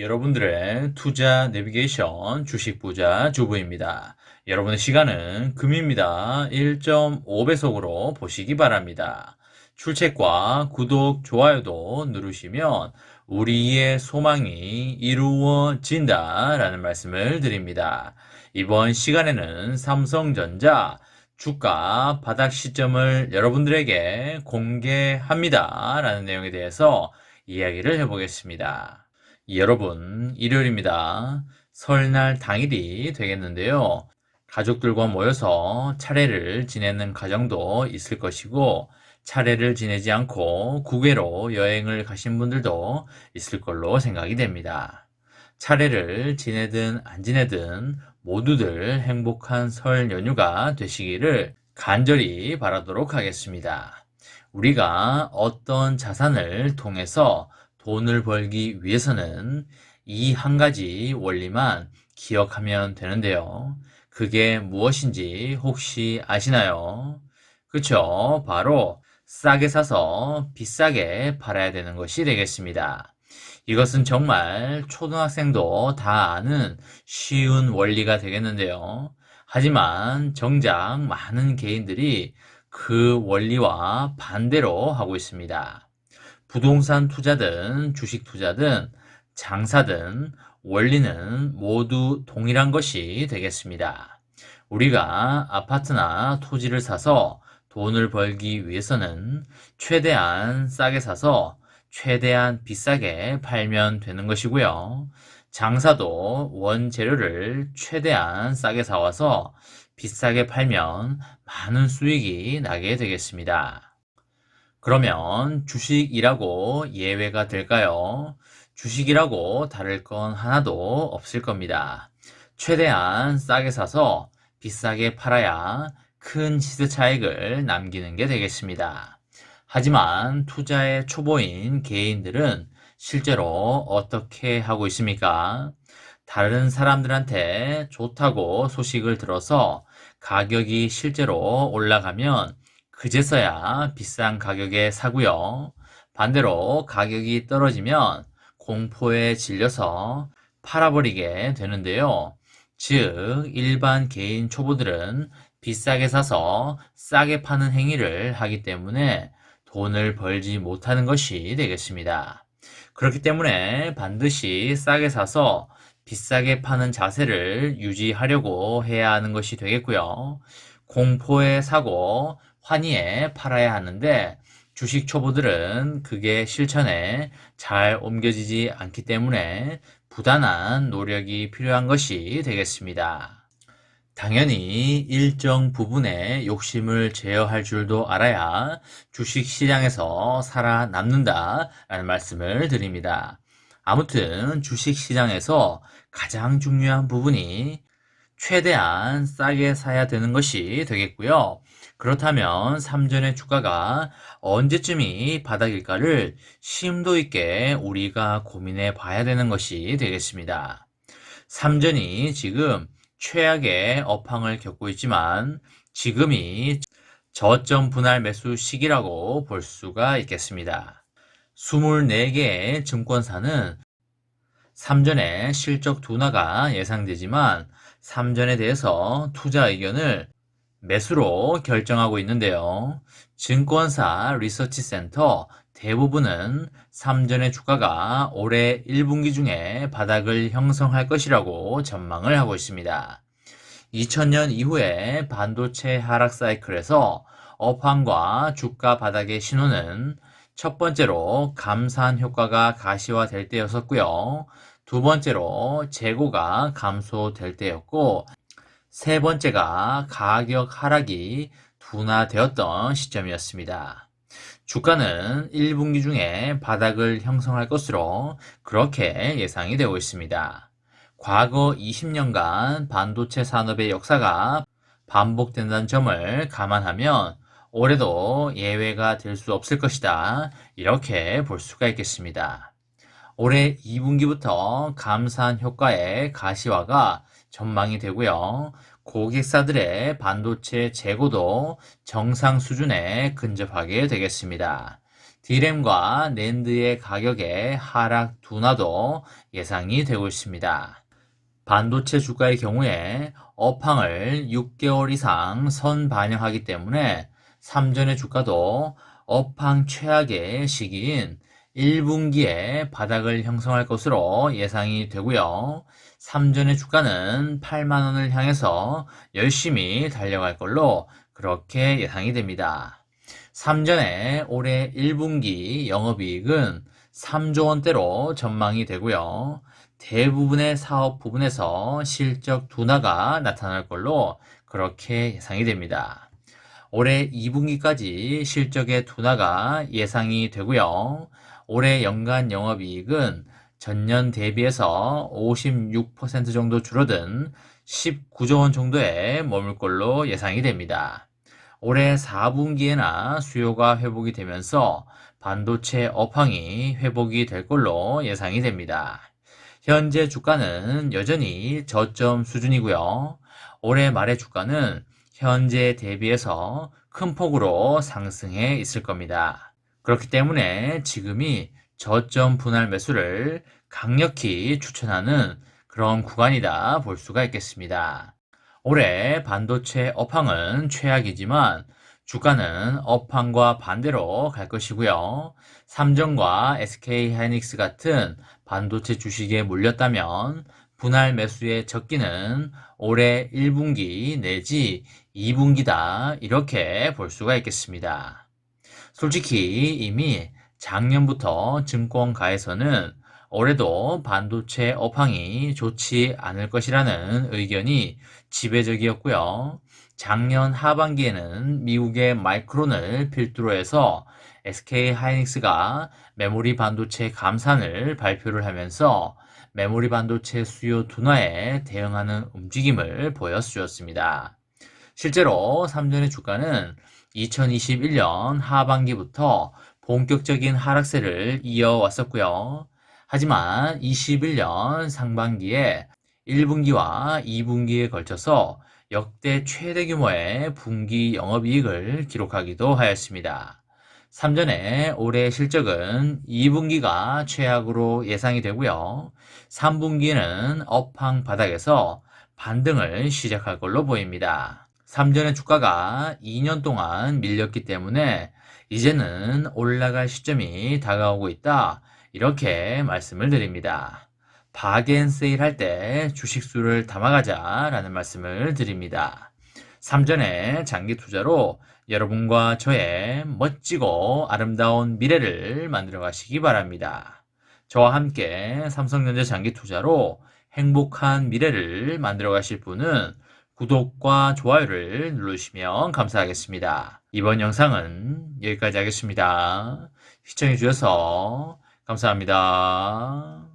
여러분들의 투자 내비게이션 주식 부자 주부입니다. 여러분의 시간은 금입니다. 1.5배속으로 보시기 바랍니다. 출첵과 구독, 좋아요도 누르시면 우리의 소망이 이루어진다 라는 말씀을 드립니다. 이번 시간에는 삼성전자 주가 바닥 시점을 여러분들에게 공개합니다 라는 내용에 대해서 이야기를 해보겠습니다. 여러분, 일요일입니다. 설날 당일이 되겠는데요. 가족들과 모여서 차례를 지내는 가정도 있을 것이고, 차례를 지내지 않고 국외로 여행을 가신 분들도 있을 걸로 생각이 됩니다. 차례를 지내든 안 지내든 모두들 행복한 설 연휴가 되시기를 간절히 바라도록 하겠습니다. 우리가 어떤 자산을 통해서 돈을 벌기 위해서는 이 한 가지 원리만 기억하면 되는데요. 그게 무엇인지 혹시 아시나요? 그쵸? 바로 싸게 사서 비싸게 팔아야 되는 것이 되겠습니다. 이것은 정말 초등학생도 다 아는 쉬운 원리가 되겠는데요. 하지만 정작 많은 개인들이 그 원리와 반대로 하고 있습니다. 부동산 투자든 주식 투자든 장사든 원리는 모두 동일한 것이 되겠습니다. 우리가 아파트나 토지를 사서 돈을 벌기 위해서는 최대한 싸게 사서 최대한 비싸게 팔면 되는 것이고요. 장사도 원재료를 최대한 싸게 사와서 비싸게 팔면 많은 수익이 나게 되겠습니다. 그러면 주식이라고 예외가 될까요? 주식이라고 다를 건 하나도 없을 겁니다. 최대한 싸게 사서 비싸게 팔아야 큰 시세 차익을 남기는 게 되겠습니다. 하지만 투자의 초보인 개인들은 실제로 어떻게 하고 있습니까? 다른 사람들한테 좋다고 소식을 들어서 가격이 실제로 올라가면 그제서야 비싼 가격에 사고요. 반대로 가격이 떨어지면 공포에 질려서 팔아버리게 되는데요. 즉, 일반 개인 초보들은 비싸게 사서 싸게 파는 행위를 하기 때문에 돈을 벌지 못하는 것이 되겠습니다. 그렇기 때문에 반드시 싸게 사서 비싸게 파는 자세를 유지하려고 해야 하는 것이 되겠고요. 공포에 사고 환희에 팔아야 하는데 주식 초보들은 그게 실천에 잘 옮겨지지 않기 때문에 부단한 노력이 필요한 것이 되겠습니다. 당연히 일정 부분의 욕심을 제어할 줄도 알아야 주식 시장에서 살아남는다 라는 말씀을 드립니다. 아무튼 주식 시장에서 가장 중요한 부분이 최대한 싸게 사야 되는 것이 되겠고요. 그렇다면 삼전의 주가가 언제쯤이 바닥일까를 심도 있게 우리가 고민해 봐야 되는 것이 되겠습니다. 삼전이 지금 최악의 업황을 겪고 있지만 지금이 저점 분할 매수 시기라고 볼 수가 있겠습니다. 24개의 증권사는 삼전의 실적 둔화가 예상되지만 삼전에 대해서 투자 의견을 매수로 결정하고 있는데요. 증권사 리서치 센터 대부분은 삼전의 주가가 올해 1분기 중에 바닥을 형성할 것이라고 전망을 하고 있습니다. 2000년 이후에 반도체 하락 사이클에서 업황과 주가 바닥의 신호는 첫 번째로 감산 효과가 가시화될 때였었고요. 두 번째로 재고가 감소될 때였고, 세 번째가 가격 하락이 둔화되었던 시점이었습니다. 주가는 1분기 중에 바닥을 형성할 것으로 그렇게 예상이 되고 있습니다. 과거 20년간 반도체 산업의 역사가 반복된다는 점을 감안하면 올해도 예외가 될 수 없을 것이다. 이렇게 볼 수가 있겠습니다. 올해 2분기부터 감산 효과의 가시화가 전망이 되고요. 고객사들의 반도체 재고도 정상 수준에 근접하게 되겠습니다. D램과 낸드의 가격의 하락 둔화도 예상이 되고 있습니다. 반도체 주가의 경우에 업황을 6개월 이상 선반영하기 때문에 삼전의 주가도 업황 최악의 시기인 1분기에 바닥을 형성할 것으로 예상이 되고요. 삼전의 주가는 8만 원을 향해서 열심히 달려갈 걸로 그렇게 예상이 됩니다. 삼전의 올해 1분기 영업이익은 3조 원대로 전망이 되고요. 대부분의 사업 부분에서 실적 둔화가 나타날 걸로 그렇게 예상이 됩니다. 올해 2분기까지 실적의 둔화가 예상이 되고요. 올해 연간 영업이익은 전년 대비해서 56% 정도 줄어든 19조 원 정도에 머물 걸로 예상이 됩니다. 올해 4분기에나 수요가 회복이 되면서 반도체 업황이 회복이 될 걸로 예상이 됩니다. 현재 주가는 여전히 저점 수준이고요. 올해 말의 주가는 현재 대비해서 큰 폭으로 상승해 있을 겁니다. 그렇기 때문에 지금이 저점 분할 매수를 강력히 추천하는 그런 구간이다 볼 수가 있겠습니다. 올해 반도체 업황은 최악이지만 주가는 업황과 반대로 갈 것이고요. 삼성과 SK하이닉스 같은 반도체 주식에 몰렸다면 분할 매수의 적기는 올해 1분기 내지 2분기다 이렇게 볼 수가 있겠습니다. 솔직히 이미 작년부터 증권가에서는 올해도 반도체 업황이 좋지 않을 것이라는 의견이 지배적이었고요. 작년 하반기에는 미국의 마이크론을 필두로 해서 SK하이닉스가 메모리 반도체 감산을 발표를 하면서 메모리 반도체 수요 둔화에 대응하는 움직임을 보여주었습니다. 실제로 삼전의 주가는 2021년 하반기부터 본격적인 하락세를 이어왔었고요. 하지만 21년 상반기에 1분기와 2분기에 걸쳐서 역대 최대 규모의 분기 영업이익을 기록하기도 하였습니다. 삼전의 올해 실적은 2분기가 최악으로 예상이 되고요. 3분기에는 업황 바닥에서 반등을 시작할 걸로 보입니다. 삼전의 주가가 2년 동안 밀렸기 때문에 이제는 올라갈 시점이 다가오고 있다. 이렇게 말씀을 드립니다. 바겐세일 할 때 주식수를 담아가자 라는 말씀을 드립니다. 삼전의 장기 투자로 여러분과 저의 멋지고 아름다운 미래를 만들어 가시기 바랍니다. 저와 함께 삼성전자 장기 투자로 행복한 미래를 만들어 가실 분은 구독과 좋아요를 누르시면 감사하겠습니다. 이번 영상은 여기까지 하겠습니다. 시청해 주셔서 감사합니다.